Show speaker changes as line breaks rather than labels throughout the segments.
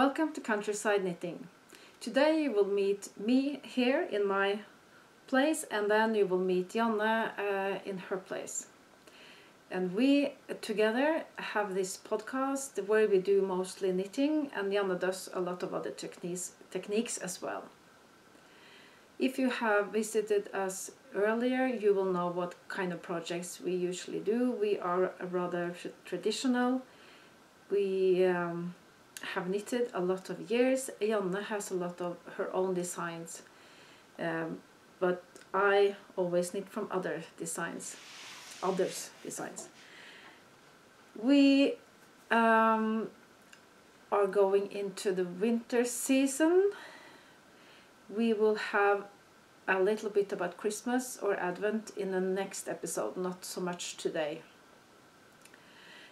Welcome to Countryside Knitting. Today you will meet me here in my place, and then you will meet Janne in her place. And we together have this podcast where we do mostly knitting, and Janne does a lot of other techniques as well. If you have visited us earlier, you will know what kind of projects we usually do. We are rather traditional. We have knitted a lot of years. Janne has a lot of her own designs, but I always knit from others' designs. We are going into the winter season. We will have a little bit about Christmas or Advent in the next episode, not so much today.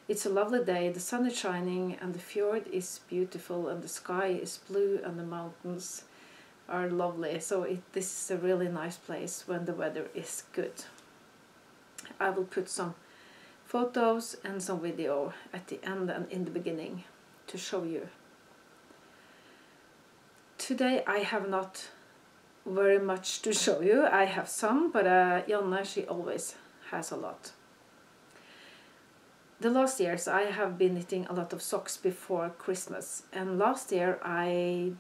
It's a lovely day, the sun is shining and the fjord is beautiful and the sky is blue and the mountains are lovely. So this is a really nice place when the weather is good. I will put some photos and some video at the end and in the beginning to show you. Today I have not very much to show you. I have some, but Janne, she always has a lot. The last years I have been knitting a lot of socks before Christmas, and last year I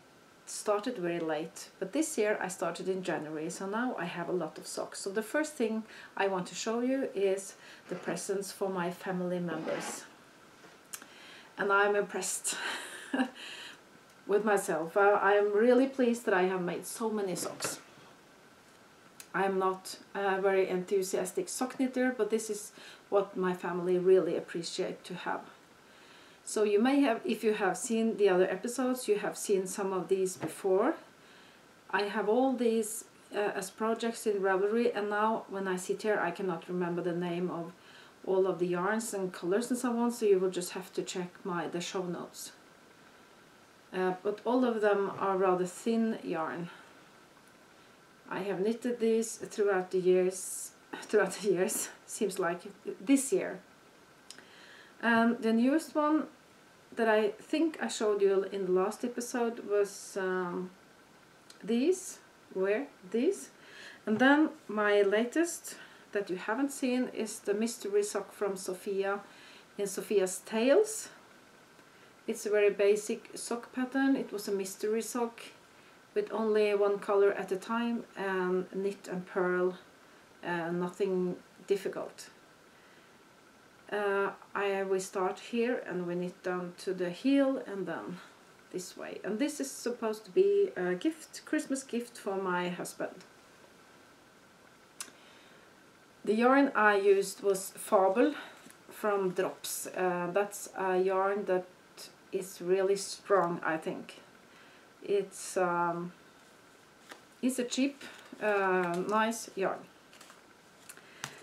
started very late, but this year I started in January, so now I have a lot of socks. So the first thing I want to show you is the presents for my family members, and I'm impressed with myself. I am really pleased that I have made so many socks. I am not a very enthusiastic sock knitter, but this is what my family really appreciate to have. So you may have, if you have seen the other episodes, you have seen some of these before. I have all these as projects in Ravelry, and now when I sit here I cannot remember the name of all of the yarns and colors and so on, so you will just have to check the show notes. But all of them are rather thin yarn. I have knitted these throughout the years, seems like this year. And the newest one that I think I showed you in the last episode was these. And then my latest that you haven't seen is the mystery sock from Sofia in Sofia's Tales. It's a very basic sock pattern. It was a mystery sock with only one color at a time, and knit and purl, nothing difficult. We start here and we knit down to the heel and then this way. And this is supposed to be a gift, Christmas gift for my husband. The yarn I used was Fable from Drops. That's a yarn that is really strong, I think. It's a cheap, nice yarn.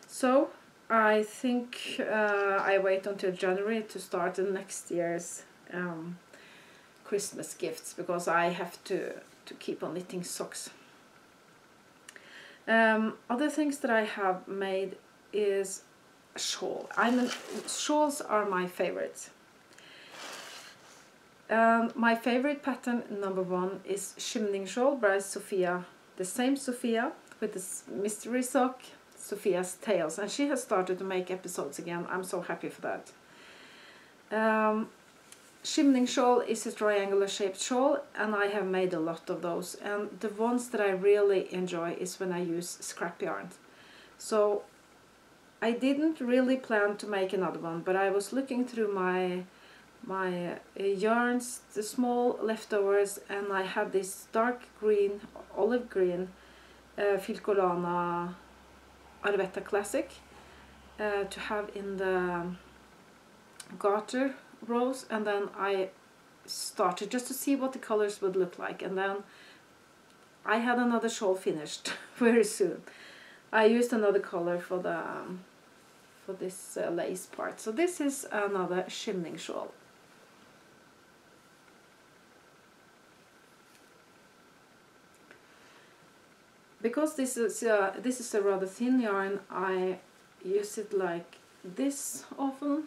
So I think I wait until January to start the next year's Christmas gifts, because I have to keep on knitting socks. Other things that I have made is shawl. Shawls are my favorites. My favorite pattern number one is Skymning shawl by Sofia, the same Sofia with this mystery sock, Sofia's Tales, and she has started to make episodes again. I'm so happy for that. Skymning shawl is a triangular shaped shawl, and I have made a lot of those, and the ones that I really enjoy is when I use scrap yarn. So I didn't really plan to make another one, but I was looking through my yarns, the small leftovers, and I had this dark green, olive green Filcolana Arvetta Classic to have in the garter rows, and then I started just to see what the colors would look like, and then I had another shawl finished very soon. I used another color for this lace part. So this is another Skymning shawl. Because this is a rather thin yarn, I use it like this often.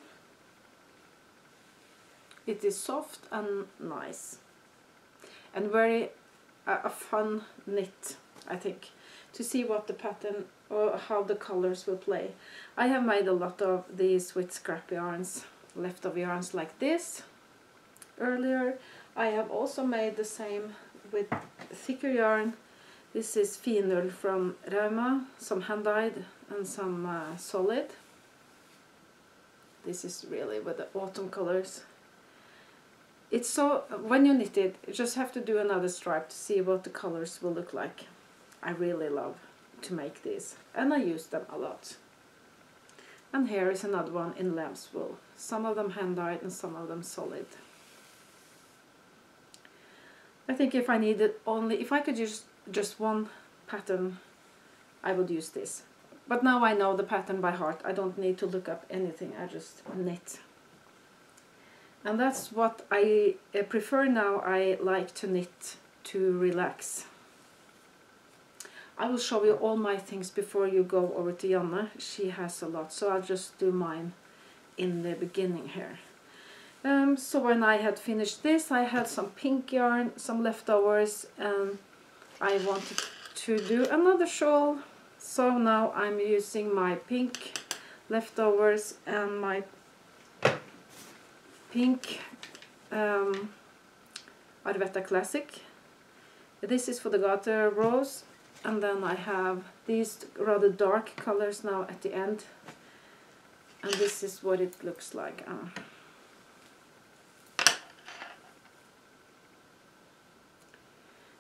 It is soft and nice. and very a fun knit, I think, to see what the pattern or how the colors will play. I have made a lot of these with scrap yarns, leftover yarns like this earlier. I have also made the same with thicker yarn. This is Finull from Rauma, some hand-dyed and some solid. This is really with the autumn colors. It's so, when you knit it, you just have to do another stripe to see what the colors will look like. I really love to make these, and I use them a lot. And here is another one in lamb's wool. Some of them hand-dyed and some of them solid. I think if I needed only, if I could use just one pattern, I would use this. But now I know the pattern by heart. I don't need to look up anything, I just knit. And that's what I prefer now. I like to knit to relax. I will show you all my things before you go over to Janne. She has a lot, so I'll just do mine in the beginning here. So when I had finished this, I had some pink yarn, some leftovers, and I wanted to do another shawl. So now I'm using my pink leftovers and my pink Arvetta Classic. This is for the Garter Rose, and then I have these rather dark colors now at the end, and this is what it looks like.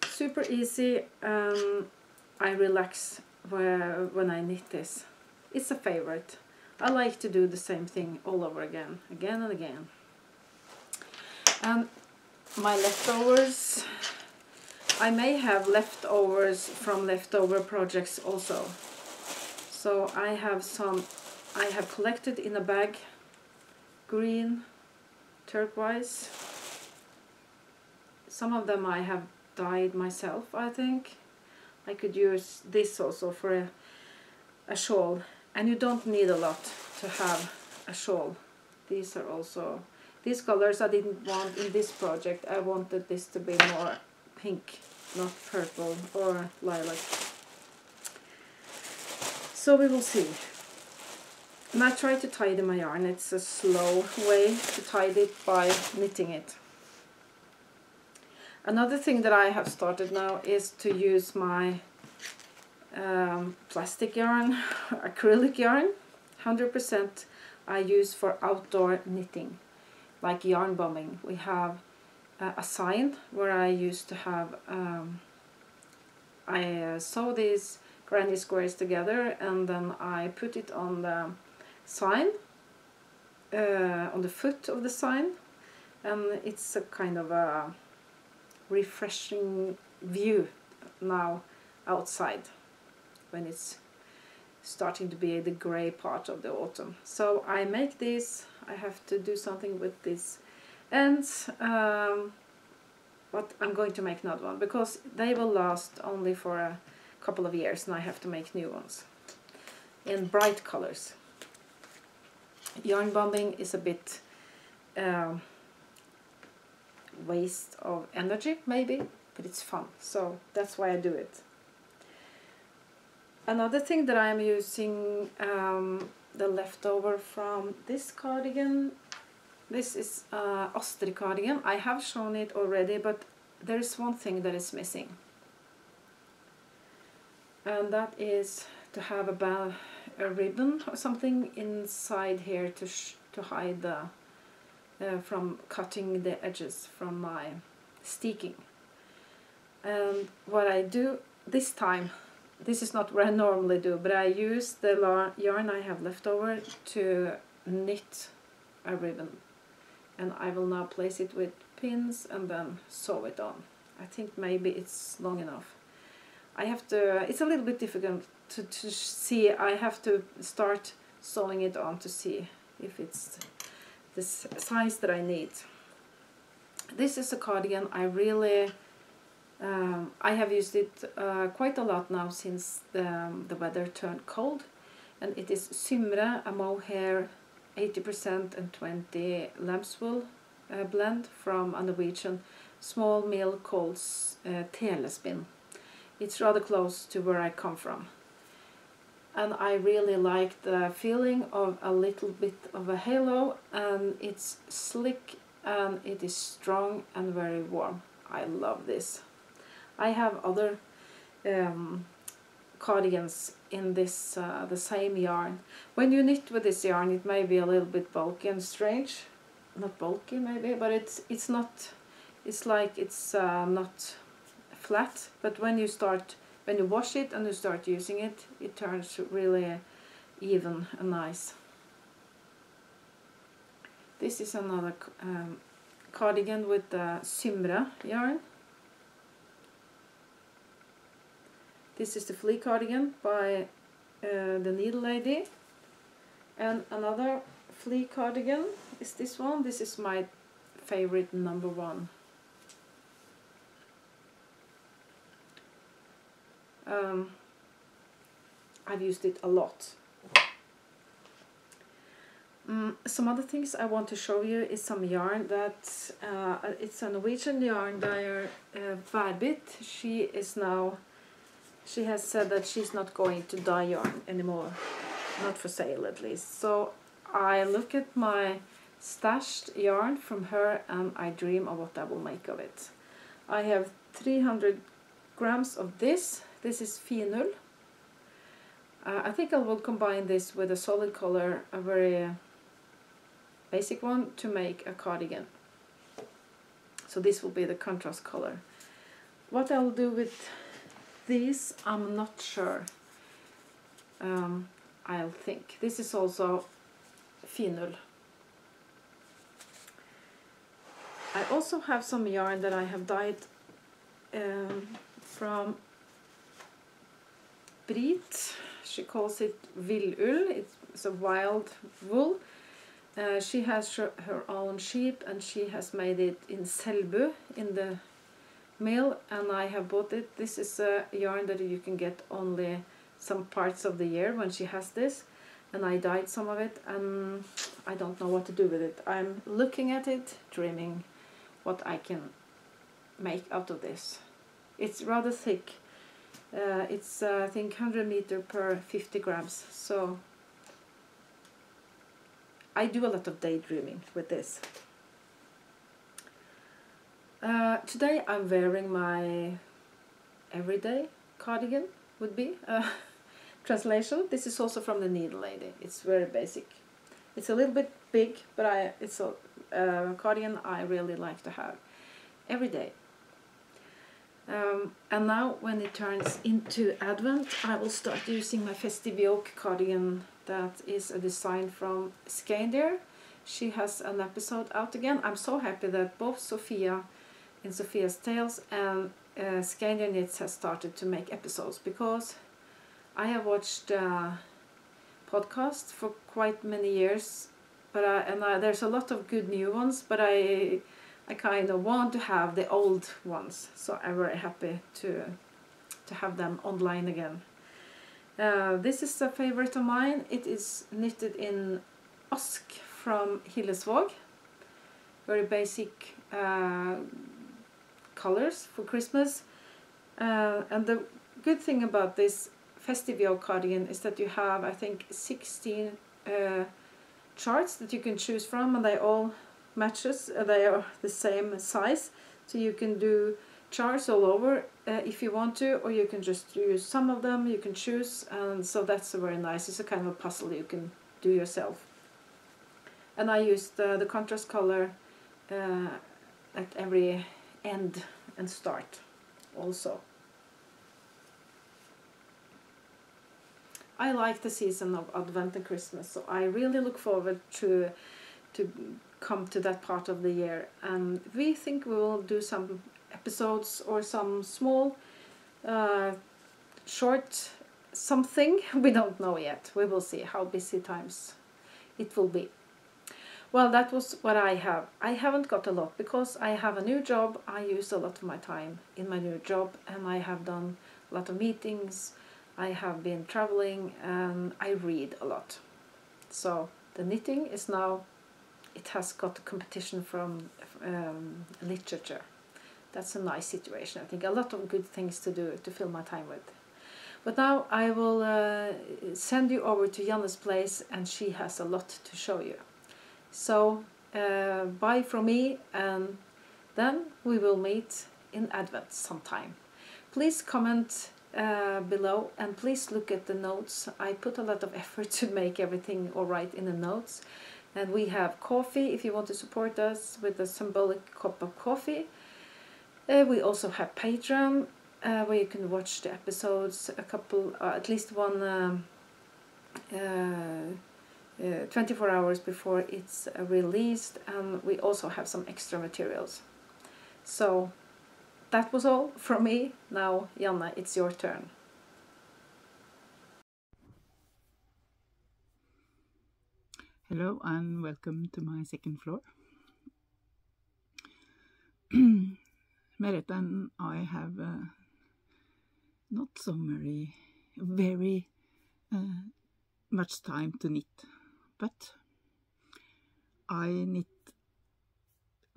Super easy. I relax when I knit this. It's a favorite. I like to do the same thing all over again and again. And my leftovers, I may have leftovers from leftover projects also. So I have some, I have collected in a bag, green, turquoise. Some of them I have dyed myself, I think. I could use this also for a shawl, and you don't need a lot to have a shawl. These are also, these colors I didn't want in this project. I wanted this to be more pink, not purple or lilac. So we will see. And I try to tidy my yarn. It's a slow way to tidy it by knitting it. Another thing that I have started now is to use my plastic yarn, acrylic yarn. 100% I use for outdoor knitting, like yarn bombing. We have a sign where I used to have, I sew these granny squares together, and then I put it on the sign, on the foot of the sign, and it's a kind of a refreshing view now outside when it's starting to be the gray part of the autumn. So I make these. I have to do something with these ends, but I'm going to make another one because they will last only for a couple of years, and I have to make new ones in bright colors. Yarn bombing is a bit waste of energy maybe, but it's fun, so that's why I do it. Another thing that I'm using, the leftover from this cardigan. This is Astrid cardigan. I have shown it already, but there is one thing that is missing, and that is to have a ribbon or something inside here to hide the from cutting the edges from my sticking. And what I do this time, this is not what I normally do, but I use the yarn I have left over to knit a ribbon, and I will now place it with pins and then sew it on. I think maybe it's long enough. I have to, it's a little bit difficult to see. I have to start sewing it on to see if it's the size that I need. This is a cardigan I really, I have used it quite a lot now since the weather turned cold, and it is Symre, a mohair 80% and 20 lamb's wool blend from a Norwegian small mill called telespinn. It's rather close to where I come from. And I really like the feeling of a little bit of a halo, and it's slick and it is strong and very warm. I love this. I have other cardigans in this the same yarn. When you knit with this yarn, it may be a little bit bulky and strange. Not bulky maybe, but it's not. It's like it's not flat. But when you wash it and you start using it, it turns really even and nice. This is another cardigan with the Symre yarn. This is the flea cardigan by the Needle Lady. And another flea cardigan is this one. This is my favorite #1. I've used it a lot. Some other things I want to show you is some yarn that it's a Norwegian yarn dyer, Verbit. She has said that she's not going to dye yarn anymore, not for sale at least. So I look at my stashed yarn from her and I dream of what I will make of it. I have 300 grams of this. This is Finull. I think I will combine this with a solid color, a very basic one, to make a cardigan. So this will be the contrast color. What I'll do with these, I'm not sure. I'll think. This is also Finull. I also have some yarn that I have dyed from Brit. She calls it villull. It's a wild wool. She has her own sheep and she has made it in Selbu in the mill, and I have bought it. This is a yarn that you can get only some parts of the year when she has this, and I dyed some of it and I don't know what to do with it. I'm looking at it, dreaming what I can make out of this. It's rather thick. It's I think 100 meter per 50 grams, so I do a lot of daydreaming with this. Today I'm wearing my everyday cardigan, would be translation. This is also from the Needle Lady. It's very basic. It's a little bit big, but it's a cardigan I really like to have every day. And now when it turns into Advent, I will start using my Festive Yoke cardigan. That is a design from Skymning. She has an episode out again. I'm so happy that both Sofia in Sofia's Tales and Skymning Knits has started to make episodes, because I have watched podcasts for quite many years, but there's a lot of good new ones, but I kind of want to have the old ones, so I'm very happy to have them online again. This is a favorite of mine. It is knitted in Ask from Hillesvåg. Very basic colors for Christmas. And the good thing about this Festive Yoke cardigan is that you have, I think, 16 charts that you can choose from, and they all matches. They are the same size, so you can do charts all over if you want to, or you can just use some of them. You can choose, and so that's very nice. It's a kind of a puzzle you can do yourself. And I used the contrast color at every end and start also. I like the season of Advent and Christmas, so I really look forward to come to that part of the year. And we think we will do some episodes or some small short something. We don't know yet. We will see how busy times it will be. Well, that was what I have. I haven't got a lot because I have a new job. I use a lot of my time in my new job, and I have done a lot of meetings. I have been traveling and I read a lot. So the knitting is now, it has got competition from literature. that's a nice situation. I think a lot of good things to do to fill my time with. But now I will send you over to Janne's place, and she has a lot to show you. So bye from me, and then we will meet in Advent sometime. Please comment below, and please look at the notes. I put a lot of effort to make everything all right in the notes. And we have coffee if you want to support us with a symbolic cup of coffee. We also have Patreon, where you can watch the episodes at least one 24 hours before it's released, and we also have some extra materials. So that was all from me. Now, Janne, it's your turn.
Hello and welcome to my second floor. Merete and I have not so very much time to knit, but I knit a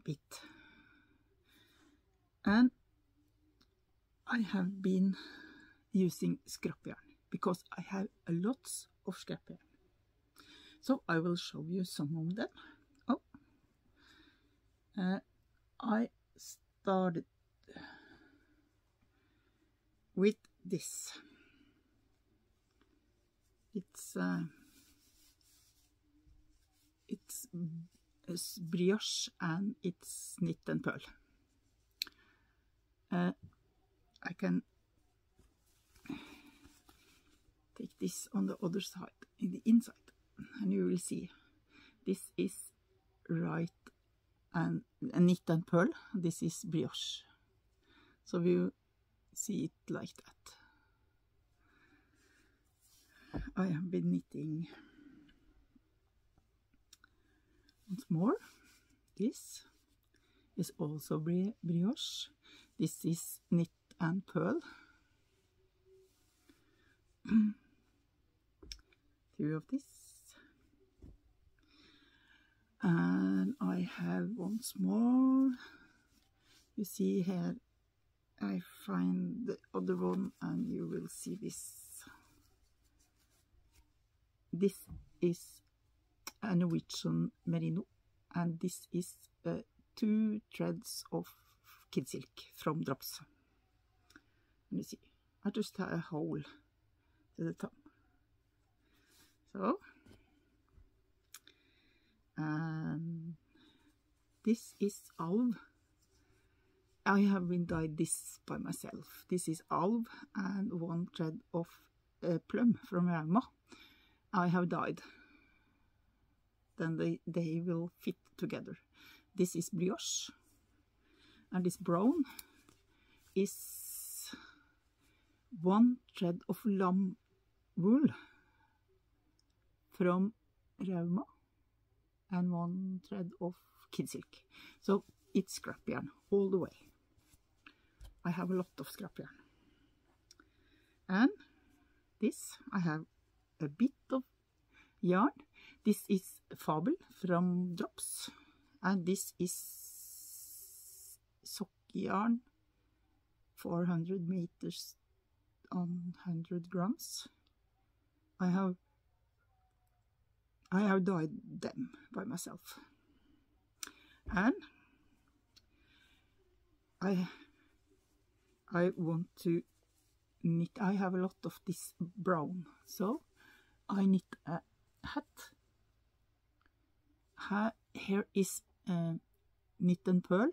bit, and I have been using scrap yarn because I have a lot of scrap yarn. So I will show you some of them. I started with this. It's brioche and it's knit and pearl. I can take this on the other side, in the inside, and you will see this is right and knit and pearl. This is brioche, so you see it like that. I have been knitting once more. This is also brioche. This is knit and pearl. Two of this. And I have once more. You see here, I find the other one, and you will see this. This is a Norwegian merino, and this is 2 threads of kid silk from drops. And you see, I just have a hole to the top. So, and this is alv. I have been dyed this by myself. This is alv and 1 thread of plum from Rauma. I have dyed. Then they will fit together. This is brioche, and this brown is 1 thread of lamb wool from Rauma and 1 thread of kid silk. So it's scrap yarn all the way. I have a lot of scrap yarn. And this, I have a bit of yarn. This is Fabel from Drops, and this is sock yarn, 400 meters on 100 grams. I have dyed them by myself, and I want to knit. I have a lot of this brown, so I knit a hat. Here is knit and pearl,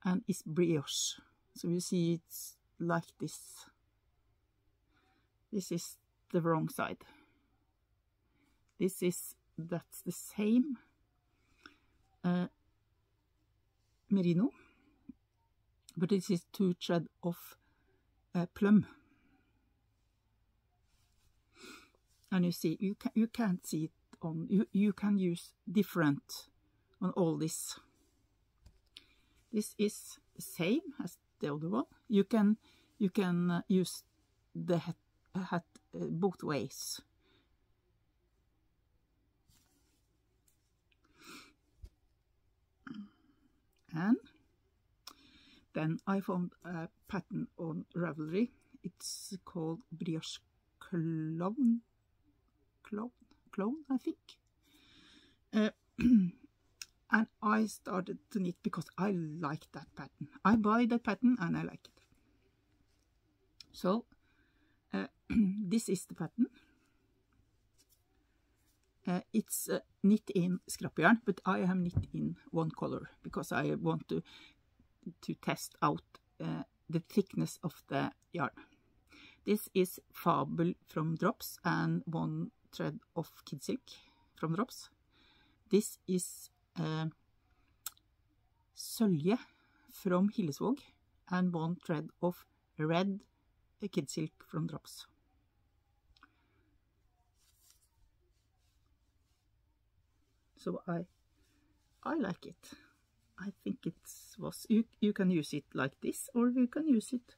and it's brioche. So you see it's like this. This is the wrong side. That's the same merino, but this is 2 thread of plum. And you see, you can't see it on. You can use different on all this. This is the same as the other one. You can use the hat both ways. And then I found a pattern on Ravelry. It's called brioche clown, I think. And I started to knit because I like that pattern. I buy that pattern and I like it. So this is the pattern. It's knit in scrap yarn, but I have knit in one color because I want to test out the thickness of the yarn. This is Fable from Drops and 1 thread of Kid Silk from Drops. This is Sølje from Hillesvåg and 1 thread of red Kid Silk from Drops. So I like it. I think it was, you can use it like this, or you can use it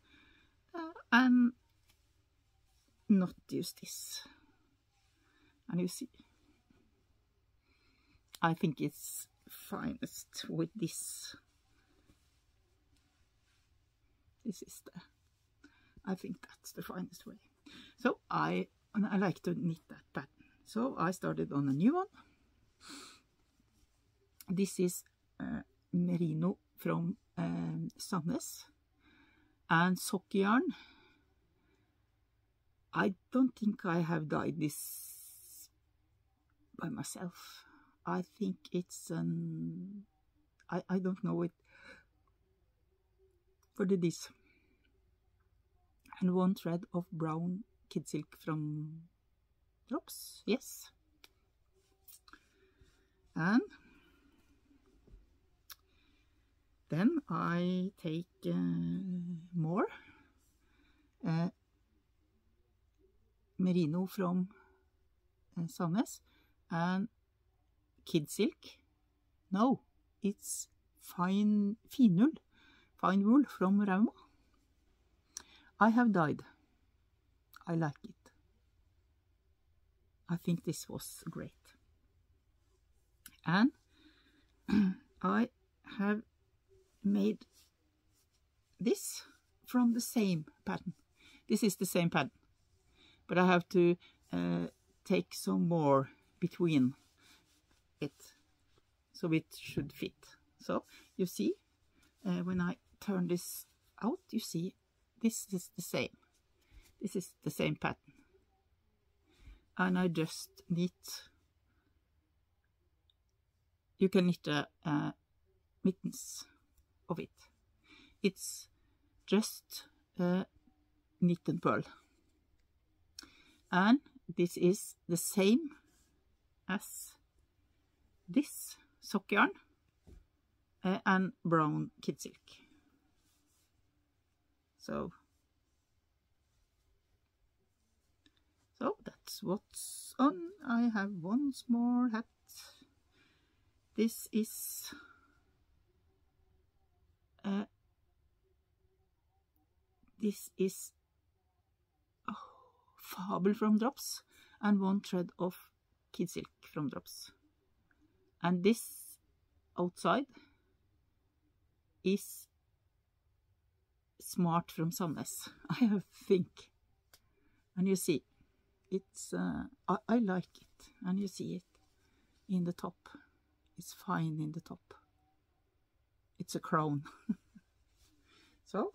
and not use this. And you see, I think it's finest with this. This is I think that's the finest way. So I like to knit that pattern. So I started on a new one. This is merino from Sandnes and sock yarn. I don't think I have dyed this by myself. I think it's I don't know it. What it is. And 1 thread of brown Kid Silk from Drops, yes. And then I take more merino from Sandnes and Kid Silk. No, it's fine wool from Rauma. I have dyed. I like it. I think this was great. And I have made this from the same pattern. This is the same pattern, but I have to take some more between it so it should fit. So you see, when I turn this out, you see this is the same. This is the same pattern, and I just knit. You can knit mittens of it. It's just knit and purl, and this is the same as this sock yarn and brown Kid Silk. So that's what's on. I have one more hat. This is Fable from Drops and 1 thread of Kid Silk from Drops. And this outside is Smart from Sandnes, I think. And you see, it's I like it, and you see it in the top. It's fine in the top. It's a crown. So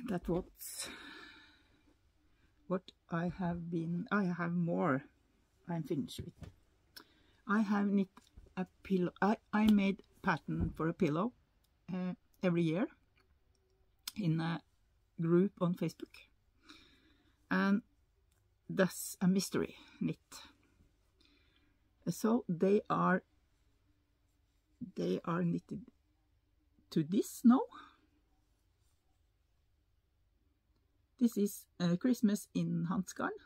that was what I have been. I have more. I'm finished with. I have knit a pillow. I made pattern for a pillow every year in a group on Facebook, and that's a mystery knit. So they are knitted to this now. This is Christmas in Hansgarn.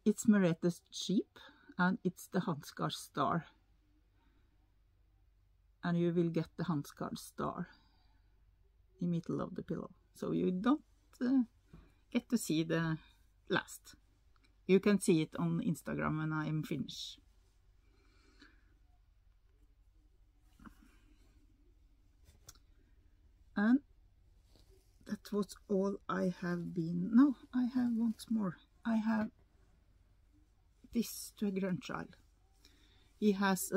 It's Merete's sheep, and it's the Hansgarn star. And you will get the Hansgarn star in the middle of the pillow. So you don't get to see the last. You can see it on Instagram when I am finished. And that was all I have been. No, I have once more. I have this to a grandchild. He has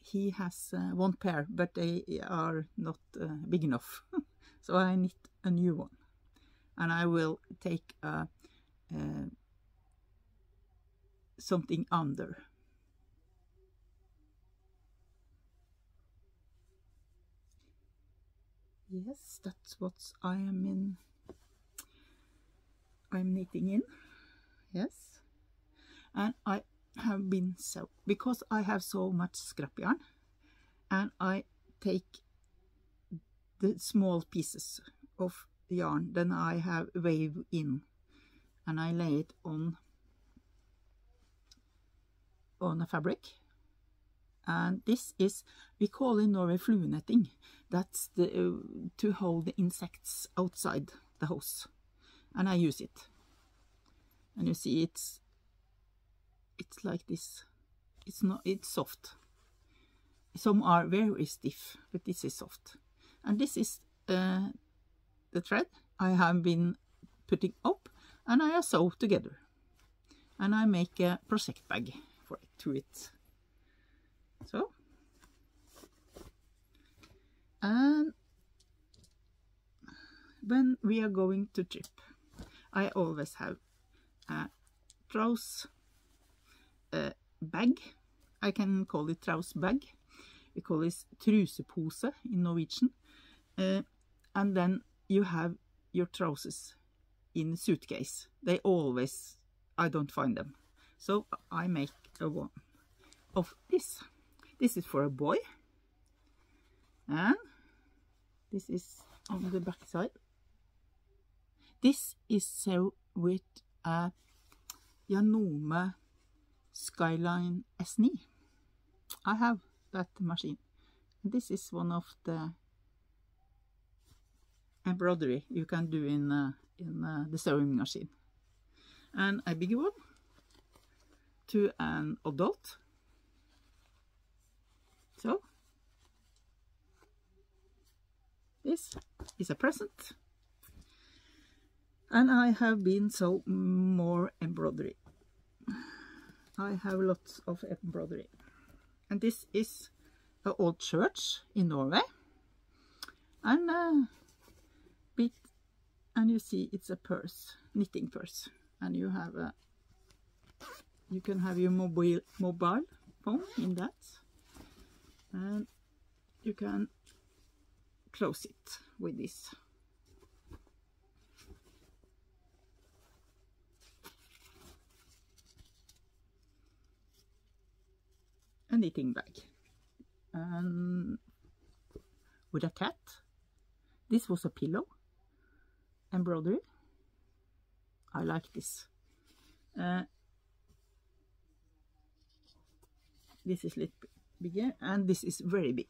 he has one pair, but they are not big enough. So I need a new one, and I will take something under. Yes, that's what I'm knitting in. Yes, and I have been so, because I have so much scrap yarn, and I take the small pieces of yarn, then I have wave in, and I lay it on a fabric. And this is, we call in Norway fluenetting. That's the to hold the insects outside the house, and I use it. And you see, it's like this. It's soft. Some are very stiff, but this is soft. And this is the thread I have been putting up, and I sew together. And I make a prosject bag to it. So, and when we are going to trip, I always have a trouse bag. I can call it trouse bag. We call it trusepose in Norwegian. And then you have your trousers in suitcase. They always, I don't find them. So I make a one of this. This is for a boy, and this is on the back side. This is sewn with a Janne Skyline S9. I have that machine. This is one of the embroidery you can do in the sewing machine. And a bigger one to an adult. So, this is a present. And I have been so more embroidery. I have lots of embroidery. And this is an old church in Norway. And and you see it's a purse, knitting purse. And you have you can have your mobile phone in that. And you can close it with this. A knitting bag. And with a cat. This was a pillow. Embroidery. I like this. This is a little bit bigger, and this is very big.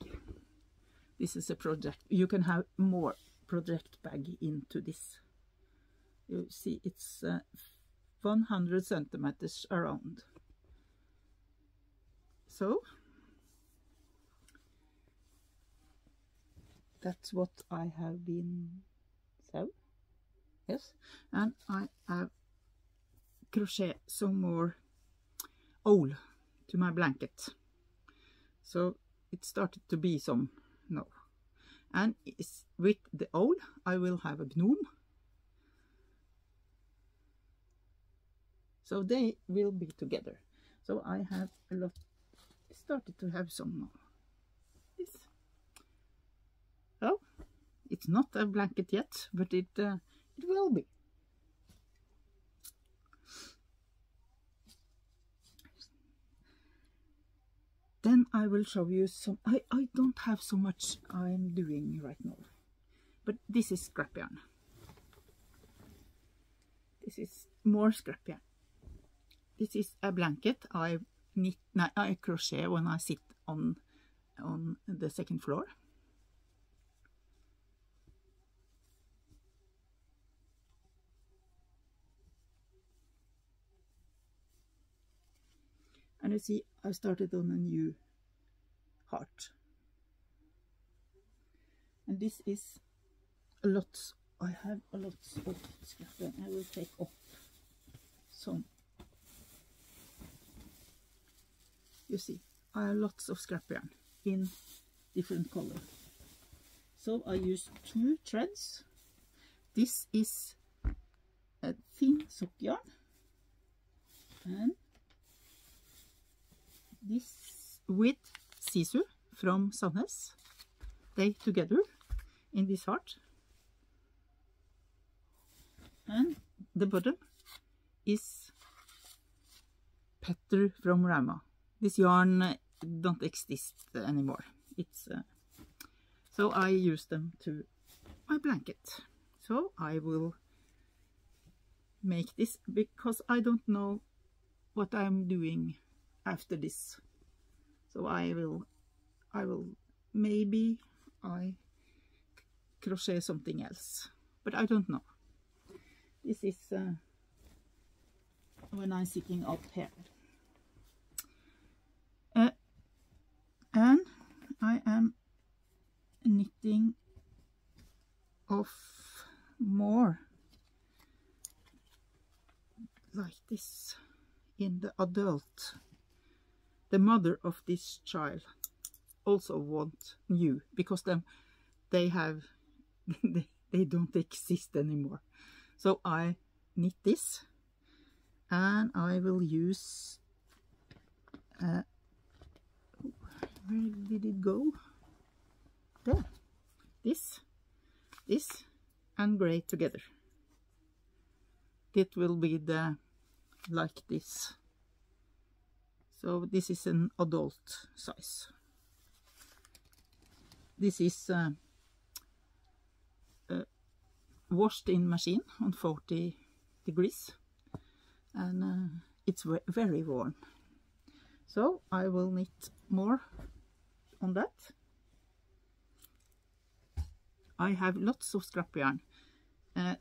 This is a project. You can have more project bag into this. You see, it's 100 centimeters around. So that's what I have been sewn. Yes, and I have crochet some more wool to my blanket. So it started to be some now. And with the wool I will have a gnome. So they will be together. So I have a lot, started to have some now. This. Oh, it's not a blanket yet, but it will be. Then I will show you some. I don't have so much I'm doing right now, but this is scrap yarn. This is more scrap yarn. This is a blanket I crochet when I sit on the second floor. And you see, I started on a new heart. And this is a lot. I have a lot of scrap yarn. I will take off some. You see, I have lots of scrap yarn in different color. So I use 2 threads. This is a thin sock yarn, and this with sisu from Sandnes. They together in this heart, and the bottom is Petter from Rauma. This yarn don't exist anymore. It's so I use them to my blanket. So I will make this because I don't know what I'm doing after this. So I will maybe I crochet something else, but I don't know. This is when I'm sitting up here. And I am knitting off more like this in the adult. The mother of this child also want new because they have they don't exist anymore. So I knit this, and I will use where did it go? There. This and grey together. It will be the like this. So this is an adult size. This is washed in machine on 40 degrees, and it's very warm. So I will knit more on that. I have lots of scrap yarn.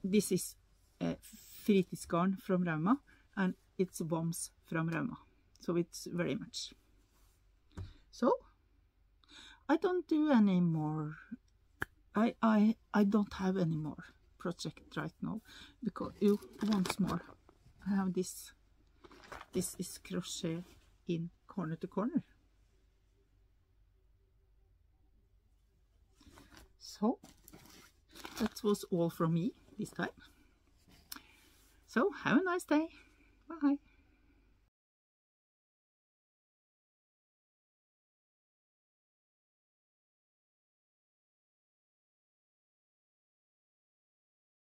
This is fritidsgarn from Rauma, and it's bombs from Rauma. So it's very much. So I don't do any more. I don't have any more project right now because once more I have this. This is crochet in corner to corner. So that was all from me this time. So have a nice day. Bye.